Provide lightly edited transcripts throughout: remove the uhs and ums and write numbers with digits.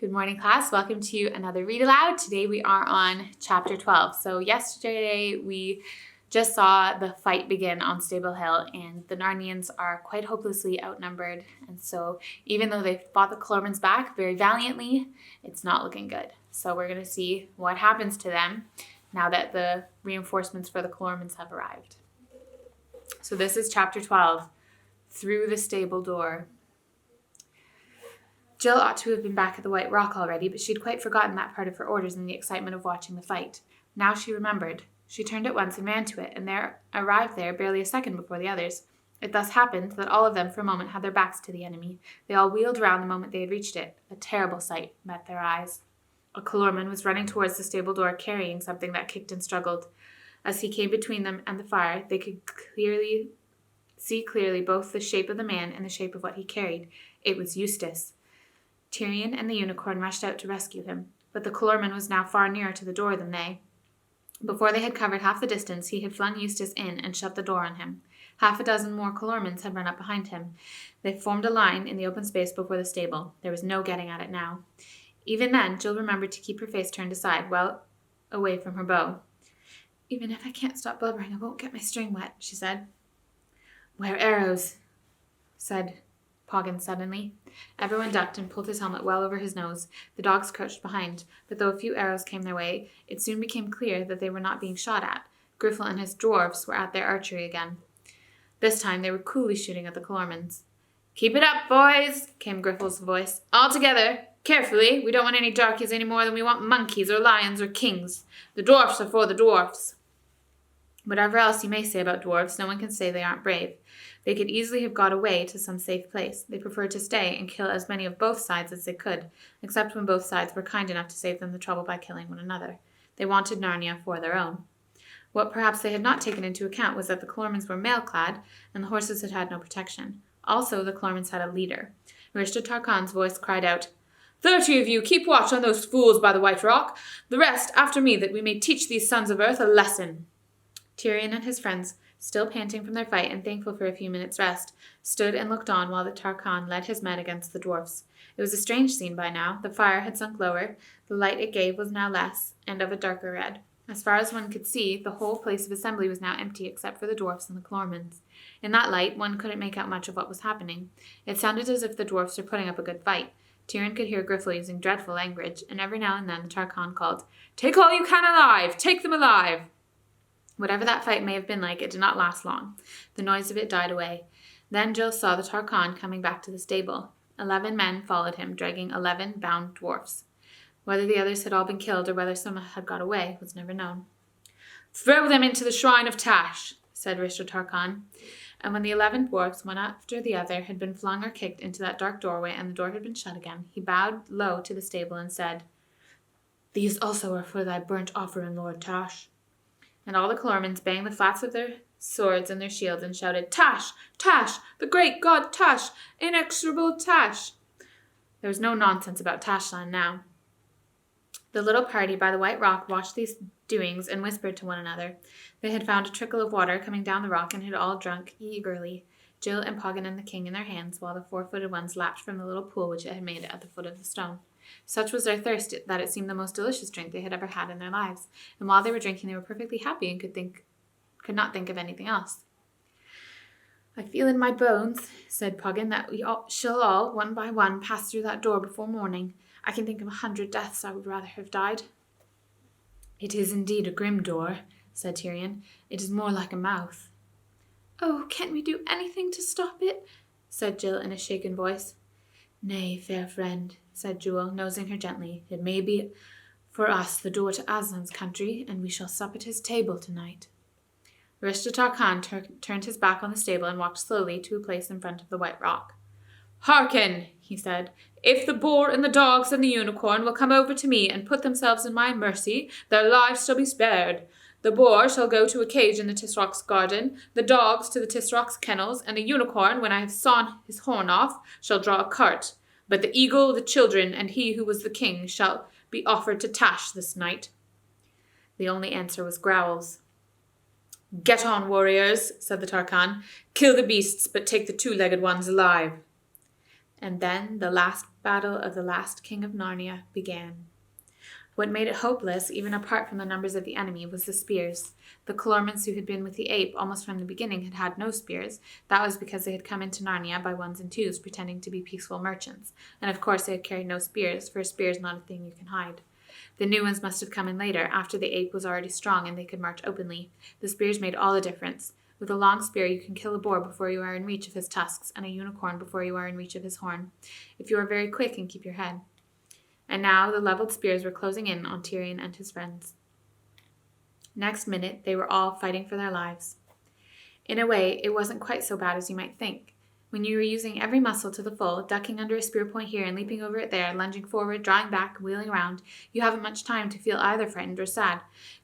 Good morning, class. Welcome to another read aloud. Today we are on chapter 12. So yesterday we just saw the fight begin on Stable Hill, and the Narnians are quite hopelessly outnumbered. And so even though they fought the Clormans back very valiantly, it's not looking good. So we're going to see what happens to them now that the reinforcements for the Clormans have arrived. So this is chapter 12, Through the Stable Door. Jill ought to have been back at the White Rock already, but she'd quite forgotten that part of her orders in the excitement of watching the fight. Now she remembered. She turned at once and ran to it, and arrived there barely a second before the others. It thus happened that all of them for a moment had their backs to the enemy. They all wheeled round the moment they had reached it. A terrible sight met their eyes. A Clorman was running towards the stable door, carrying something that kicked and struggled. As he came between them and the fire, they could see clearly both the shape of the man and the shape of what he carried. It was Eustace. Tyrion and the unicorn rushed out to rescue him, but the Clorman was now far nearer to the door than they. Before they had covered half the distance, he had flung Eustace in and shut the door on him. Half a dozen more Clormans had run up behind him. They formed a line in the open space before the stable. There was no getting at it now. Even then, Jill remembered to keep her face turned aside, well away from her bow. "Even if I can't stop blubbering, I won't get my string wet," she said. "Wear arrows," said Poggin suddenly. Everyone ducked and pulled his helmet well over his nose. The dogs crouched behind, but though a few arrows came their way, it soon became clear that they were not being shot at. Griffel and his dwarfs were at their archery again. This time they were coolly shooting at the Clormans. "Keep it up, boys," came Griffel's voice. "All together. Carefully. We don't want any darkies any more than we want monkeys or lions or kings. The dwarfs are for the dwarfs." Whatever else you may say about dwarfs, no one can say they aren't brave. They could easily have got away to some safe place. They preferred to stay and kill as many of both sides as they could, except when both sides were kind enough to save them the trouble by killing one another. They wanted Narnia for their own. What perhaps they had not taken into account was that the Clormans were mail-clad, and the horses had had no protection. Also, the Clormans had a leader. Rishta Tarkan's voice cried out, "30 of you, keep watch on those fools by the White Rock. The rest, after me, that we may teach these sons of earth a lesson." Tyrion and his friends, still panting from their fight and thankful for a few minutes' rest, stood and looked on while the Tarkan led his men against the dwarfs. It was a strange scene by now. The fire had sunk lower, the light it gave was now less, and of a darker red. As far as one could see, the whole place of assembly was now empty except for the dwarfs and the Clormans. In that light, one couldn't make out much of what was happening. It sounded as if the dwarfs were putting up a good fight. Tyrion could hear Griffel using dreadful language, and every now and then the Tarkan called, "Take all you can alive! Take them alive!" Whatever that fight may have been like, it did not last long. The noise of it died away. Then Jill saw the Tarkan coming back to the stable. 11 men followed him, dragging 11 bound dwarfs. Whether the others had all been killed or whether some had got away was never known. "Throw them into the shrine of Tash," said Rishta Tarkan. And when the 11 dwarfs, one after the other, had been flung or kicked into that dark doorway and the door had been shut again, he bowed low to the stable and said, "These also are for thy burnt offering, Lord Tash." And all the Clormans banged the flats of their swords and their shields and shouted, "Tash! Tash! The great god Tash! Inexorable Tash!" There was no nonsense about Tashland now. The little party by the White Rock watched these doings and whispered to one another. They had found a trickle of water coming down the rock and had all drunk eagerly, Jill and Poggin and the king in their hands, while the 4-footed ones lapped from the little pool which it had made at the foot of the stone. Such was their thirst that it seemed the most delicious drink they had ever had in their lives, and while they were drinking they were perfectly happy and could not think of anything else. "I feel in my bones," said Poggin, "that we shall all, one by one, pass through that door before morning. I can think of 100 deaths I would rather have died." "It is indeed a grim door," said Tyrion. "It is more like a mouth." "Oh, can't we do anything to stop it?" said Jill in a shaken voice. "Nay, fair friend," said Jewel, nosing her gently. "It may be for us the door to Aslan's country, and we shall sup at his table tonight." Rishta Tarkan turned his back on the stable and walked slowly to a place in front of the White Rock. "Hearken," he said. "If the boar and the dogs and the unicorn will come over to me and put themselves in my mercy, their lives shall be spared. The boar shall go to a cage in the Tisrock's garden, the dogs to the Tisrock's kennels, and the unicorn, when I have sawn his horn off, shall draw a cart. But the eagle, the children, and he who was the king shall be offered to Tash this night." The only answer was growls. "Get on, warriors," said the Tarkan. "Kill the beasts, but take the 2-legged ones alive." And then the last battle of the last king of Narnia began. What made it hopeless, even apart from the numbers of the enemy, was the spears. The Calormans who had been with the ape almost from the beginning had had no spears. That was because they had come into Narnia by ones and twos, pretending to be peaceful merchants. And of course they had carried no spears, for a spear is not a thing you can hide. The new ones must have come in later, after the ape was already strong and they could march openly. The spears made all the difference. With a long spear you can kill a boar before you are in reach of his tusks, and a unicorn before you are in reach of his horn, if you are very quick and keep your head. And now the leveled spears were closing in on Tyrion and his friends. Next minute, they were all fighting for their lives. In a way, it wasn't quite so bad as you might think. When you were using every muscle to the full, ducking under a spear point here and leaping over it there, lunging forward, drawing back, wheeling around, you haven't much time to feel either frightened or sad.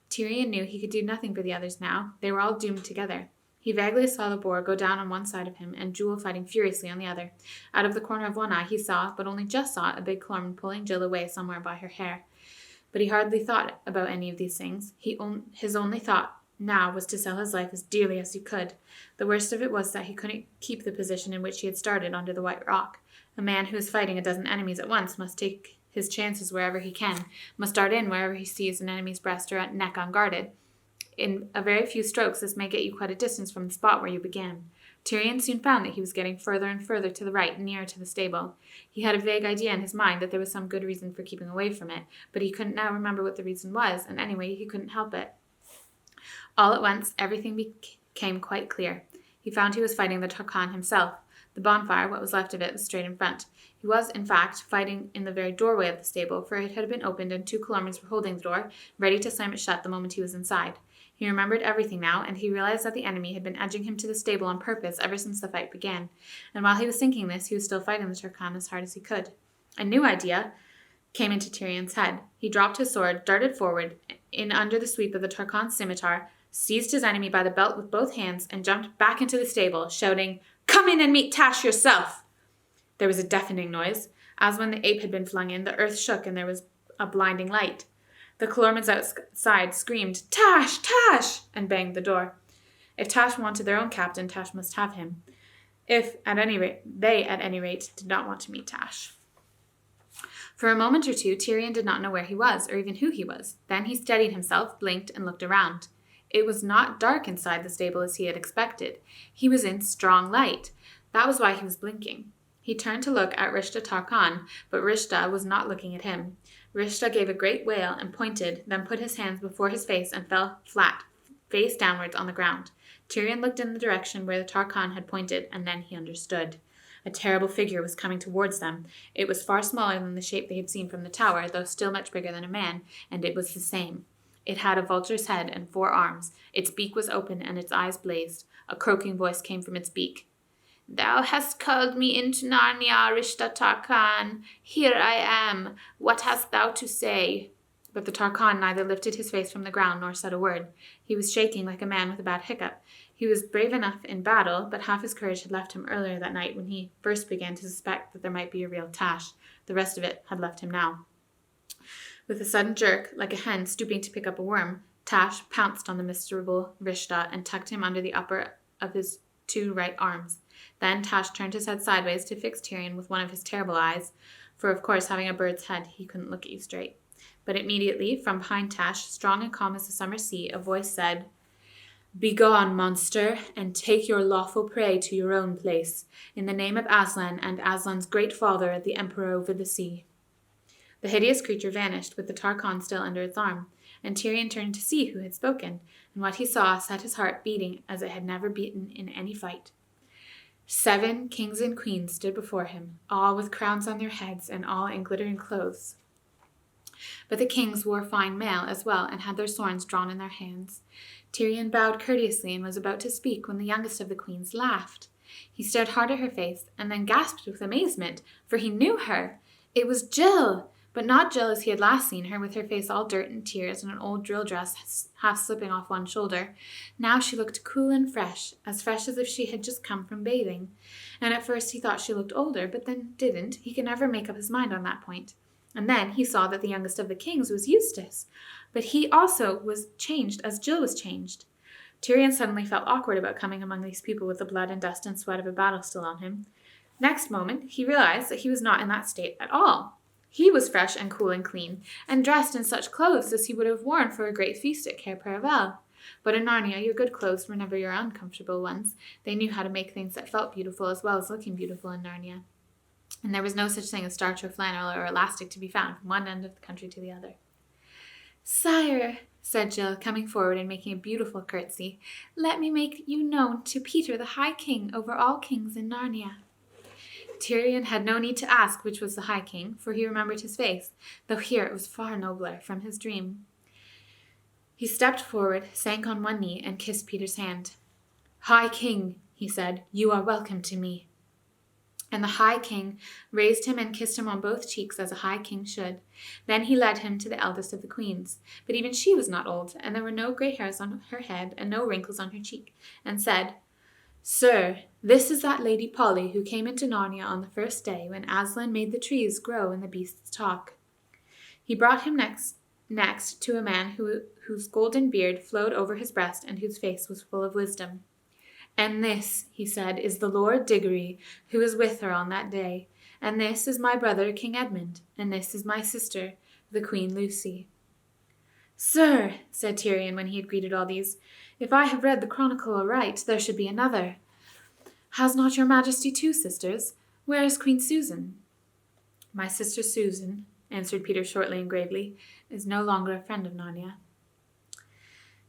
Tyrion knew he could do nothing for the others now. They were all doomed together. He vaguely saw the boar go down on one side of him and Jewel fighting furiously on the other. Out of the corner of one eye he saw, but only just saw, a big Calorman pulling Jill away somewhere by her hair. But he hardly thought about any of these things. His only thought now was to sell his life as dearly as he could. The worst of it was that he couldn't keep the position in which he had started under the White Rock. A man who is fighting a dozen enemies at once must take his chances wherever he can, must dart in wherever he sees an enemy's breast or neck unguarded. In a very few strokes, this may get you quite a distance from the spot where you began. Tyrion soon found that he was getting further and further to the right, nearer to the stable. He had a vague idea in his mind that there was some good reason for keeping away from it, but he couldn't now remember what the reason was, and anyway, he couldn't help it. All at once, everything became quite clear. He found he was fighting the Tarkhan himself. The bonfire, what was left of it, was straight in front. He was, in fact, fighting in the very doorway of the stable, for it had been opened and 2 Calormans were holding the door, ready to slam it shut the moment he was inside. He remembered everything now, and he realized that the enemy had been edging him to the stable on purpose ever since the fight began. And while he was thinking this, he was still fighting the Tarkhan as hard as he could. A new idea came into Tyrion's head. He dropped his sword, darted forward, in under the sweep of the Tarkhan's scimitar, seized his enemy by the belt with both hands, and jumped back into the stable, shouting, "Come in and meet Tash yourself!" There was a deafening noise. As when the ape had been flung in, the earth shook and there was a blinding light. The Calormans outside screamed, "Tash! Tash!" and banged the door. If Tash wanted their own captain, Tash must have him. If, at any rate, did not want to meet Tash. For a moment or two, Tyrion did not know where he was, or even who he was. Then he steadied himself, blinked, and looked around. It was not dark inside the stable as he had expected. He was in strong light. That was why he was blinking. He turned to look at Rishta Tarkhan, but Rishta was not looking at him. Rishta gave a great wail and pointed, then put his hands before his face and fell flat, face downwards on the ground. Tyrion looked in the direction where the Tarkhan had pointed, and then he understood. A terrible figure was coming towards them. It was far smaller than the shape they had seen from the tower, though still much bigger than a man, and it was the same. It had a vulture's head and 4 arms. Its beak was open and its eyes blazed. A croaking voice came from its beak. "Thou hast called me into Narnia, Rishta Tarkhan. Here I am. What hast thou to say?" But the Tarkhan neither lifted his face from the ground nor said a word. He was shaking like a man with a bad hiccup. He was brave enough in battle, but half his courage had left him earlier that night when he first began to suspect that there might be a real Tash. The rest of it had left him now. With a sudden jerk, like a hen stooping to pick up a worm, Tash pounced on the miserable Rishta and tucked him under the upper of his 2 right arms. Then Tash turned his head sideways to fix Tyrion with one of his terrible eyes, for of course, having a bird's head, he couldn't look at you straight. But immediately, from behind Tash, strong and calm as the summer sea, a voice said, "Begone, monster, and take your lawful prey to your own place, in the name of Aslan and Aslan's great father, the Emperor over the sea." The hideous creature vanished, with the Tarkhan still under its arm, and Tyrion turned to see who had spoken, and what he saw set his heart beating as it had never beaten in any fight. 7 kings and queens stood before him, all with crowns on their heads and all in glittering clothes. But the kings wore fine mail as well and had their swords drawn in their hands. Tyrion bowed courteously and was about to speak when the youngest of the queens laughed. He stared hard at her face and then gasped with amazement, for he knew her. It was Jill, but not Jill as he had last seen her, with her face all dirt and tears and an old drill dress half slipping off one shoulder. Now she looked cool and fresh as if she had just come from bathing. And at first he thought she looked older, but then didn't. He could never make up his mind on that point. And then he saw that the youngest of the kings was Eustace, but he also was changed as Jill was changed. Tyrion suddenly felt awkward about coming among these people with the blood and dust and sweat of a battle still on him. Next moment, he realized that he was not in that state at all. He was fresh and cool and clean, and dressed in such clothes as he would have worn for a great feast at Cair Paravel. But in Narnia, your good clothes were never your uncomfortable ones. They knew how to make things that felt beautiful as well as looking beautiful in Narnia. And there was no such thing as starch or flannel or elastic to be found from one end of the country to the other. "Sire," said Jill, coming forward and making a beautiful curtsy, "let me make you known to Peter the High King over all kings in Narnia." Tirian had no need to ask which was the High King, for he remembered his face, though here it was far nobler from his dream. He stepped forward, sank on one knee, and kissed Peter's hand. "High King," he said, "you are welcome to me." And the High King raised him and kissed him on both cheeks as a High King should. Then he led him to the eldest of the queens, but even she was not old, and there were no grey hairs on her head and no wrinkles on her cheek, and said, "Sir, this is that Lady Polly who came into Narnia on the first day when Aslan made the trees grow and the beasts talk." He brought him next to a man whose golden beard flowed over his breast and whose face was full of wisdom. "And this," he said, "is the Lord Diggory, who was with her on that day. And this is my brother, King Edmund. And this is my sister, the Queen Lucy." "Sir," said Tirian when he had greeted all these, "if I have read the chronicle aright, there should be another. Has not your majesty two sisters? Where is Queen Susan?" "My sister Susan," answered Peter shortly and gravely, "is no longer a friend of Narnia."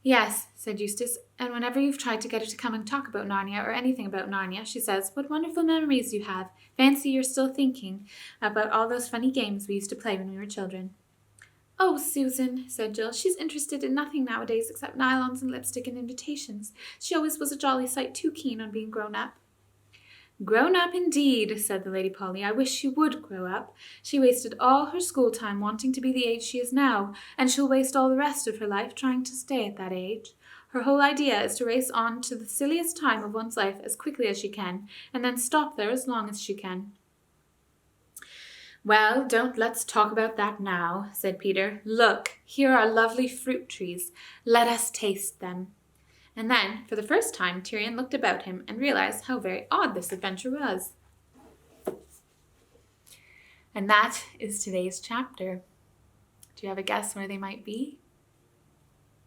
"Yes," said Eustace, "and whenever you've tried to get her to come and talk about Narnia or anything about Narnia, she says, 'What wonderful memories you have. Fancy you're still thinking about all those funny games we used to play when we were children.'" "Oh, Susan," said Jill, "she's interested in nothing nowadays except nylons and lipstick and invitations. She always was a jolly sight too keen on being grown up." "Grown up, indeed," said the Lady Polly. "I wish she would grow up. She wasted all her school time wanting to be the age she is now, and she'll waste all the rest of her life trying to stay at that age. Her whole idea is to race on to the silliest time of one's life as quickly as she can, and then stop there as long as she can." "Well, don't let's talk about that now," said Peter. "Look, here are lovely fruit trees. Let us taste them." And then, for the first time, Tirian looked about him and realized how very odd this adventure was. And that is today's chapter. Do you have a guess where they might be?